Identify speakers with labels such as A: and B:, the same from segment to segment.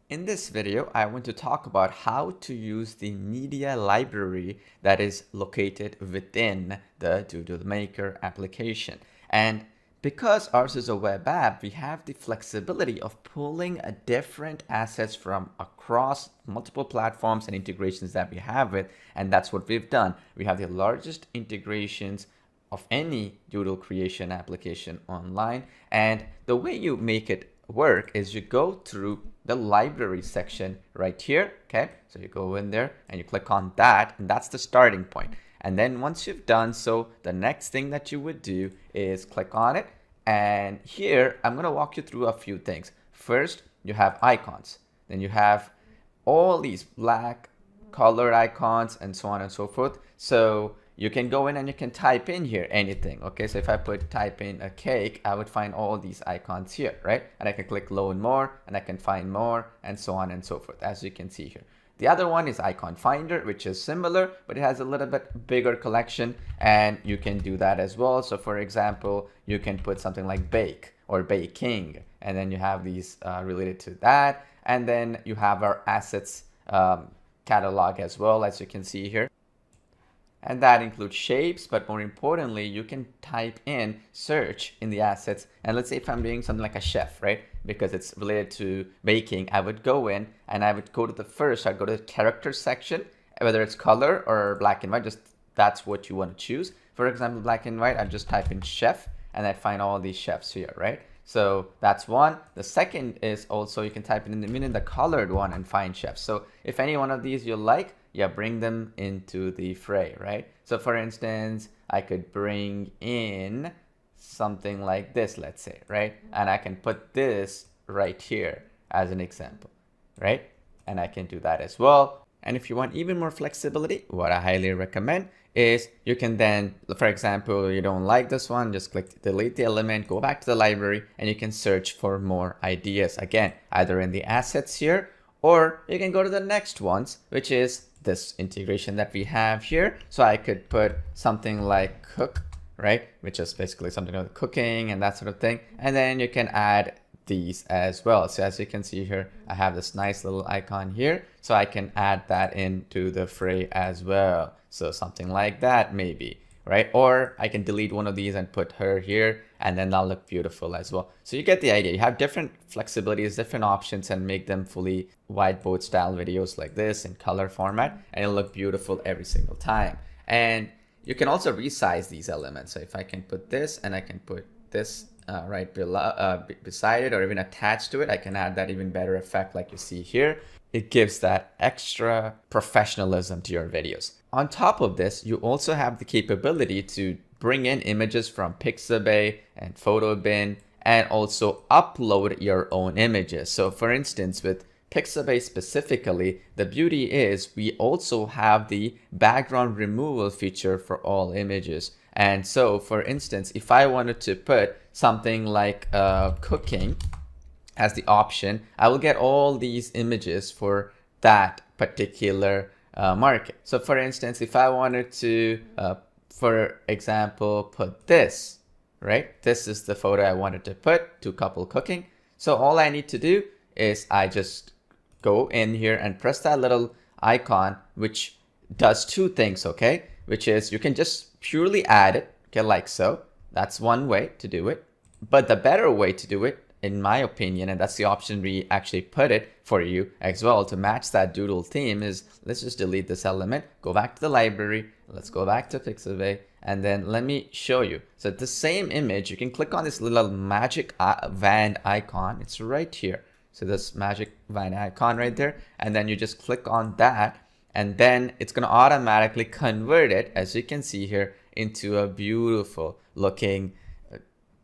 A: In this video, I want to talk about how to use the media library that is located within the Doodle Maker application. And because ours is a web app, we have the flexibility of pulling different assets from across multiple platforms and integrations that we have with, and that's what we've done. We have the largest integrations of any Doodle creation application online, and the way you make it work is you go through the library section right here. Okay, so you go in there and you click on that, and that's the starting point. And then once you've done so, the next thing that you would do is click on it, and here I'm going to walk you through a few things. First, you have icons, then you have all these black colored icons and so on and so forth. So you can go in and you can type in here anything. Okay, so if I type in a cake, I would find all these icons here, right? And I can click load more and I can find more and so on and so forth, as you can see here. The other one is icon finder, which is similar, but it has a little bit bigger collection, and you can do that as well. So for example, you can put something like bake or baking, and then you have these related to that. And then you have our assets catalog as well, as you can see here. And that includes shapes, but more importantly, you can type in search in the assets. And let's say if I'm doing something like a chef, right? Because it's related to baking, I would go in and I would go to I'd go to the character section, whether it's color or black and white, just that's what you want to choose. For example, black and white, I'd just type in chef and I'd find all these chefs here, right? So that's one. The second is also you can type in the colored one and find chefs. So if any one of these you like, yeah, bring them into the fray, right? So for instance, I could bring in something like this, let's say, right? And I can put this right here as an example, right? And I can do that as well. And if you want even more flexibility, what I highly recommend is you can then, for example, you don't like this one, just click delete the element, go back to the library, and you can search for more ideas. Again, either in the assets here, or you can go to the next ones, which is this integration that we have here. So I could put something like cook, right? Which is basically something like cooking and that sort of thing. And then you can add these as well. So as you can see here, I have this nice little icon here. So I can add that into the fray as well. So something like that maybe, right? Or I can delete one of these and put her here, and then that'll look beautiful as well. So you get the idea. You have different flexibilities, different options, and make them fully whiteboard style videos like this in color format, and it'll look beautiful every single time. And you can also resize these elements. So if I can put this and I can put this right below, beside it, or even attached to it, I can add that even better effect like you see here. It gives that extra professionalism to your videos. On top of this, you also have the capability to bring in images from Pixabay and PhotoBin, and also upload your own images. So for instance, with Pixabay specifically, the beauty is we also have the background removal feature for all images. And so for instance, if I wanted to put something like cooking as the option, I will get all these images for that particular market. So for instance, if I wanted to, for example, put this, right? This is the photo I wanted to put, two couple cooking. So all I need to do is I just go in here and press that little icon, which does two things, okay? Which is you can just purely add it, okay, like so. That's one way to do it. But the better way to do it, in my opinion, and that's the option we actually put it for you as well to match that Doodle theme, is let's just delete this element, go back to the library, let's go back to Pixabay, and then let me show you. So the same image, you can click on this little magic van icon. It's right here. So this magic van icon right there, and then you just click on that, and then it's going to automatically convert it, as you can see here, into a beautiful looking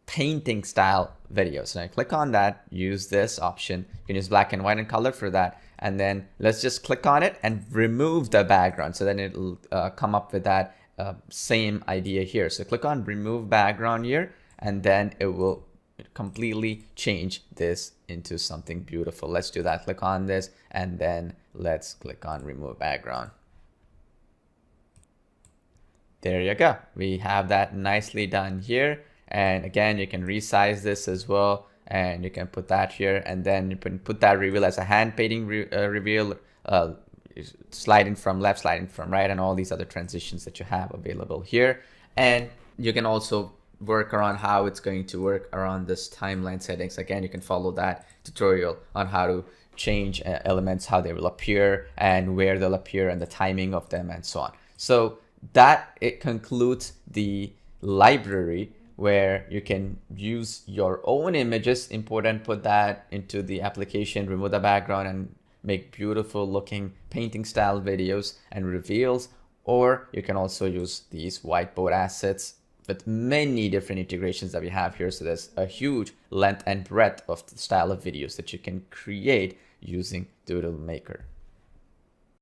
A: painting style video. So I click on that, use this option. You can use black and white and color for that. And then let's just click on it and remove the background. So then it'll come up with that same idea here. So click on remove background here, and then it will completely change this into something beautiful. Let's do that. Click on this, and then let's click on remove background. There you go. We have that nicely done here. And again, you can resize this as well. and you can put that here, and then you can put that reveal as a hand painting reveal, sliding from left, sliding from right, and all these other transitions that you have available here. And you can also work around how it's going to work around this timeline settings. Again, you can follow that tutorial on how to change elements, how they will appear and where they'll appear and the timing of them and so on. So that it concludes the library where you can use your own images, import and put that into the application, remove the background and make beautiful looking painting style videos and reveals. Or you can also use these whiteboard assets with many different integrations that we have here. So there's a huge length and breadth of the style of videos that you can create using Doodle Maker.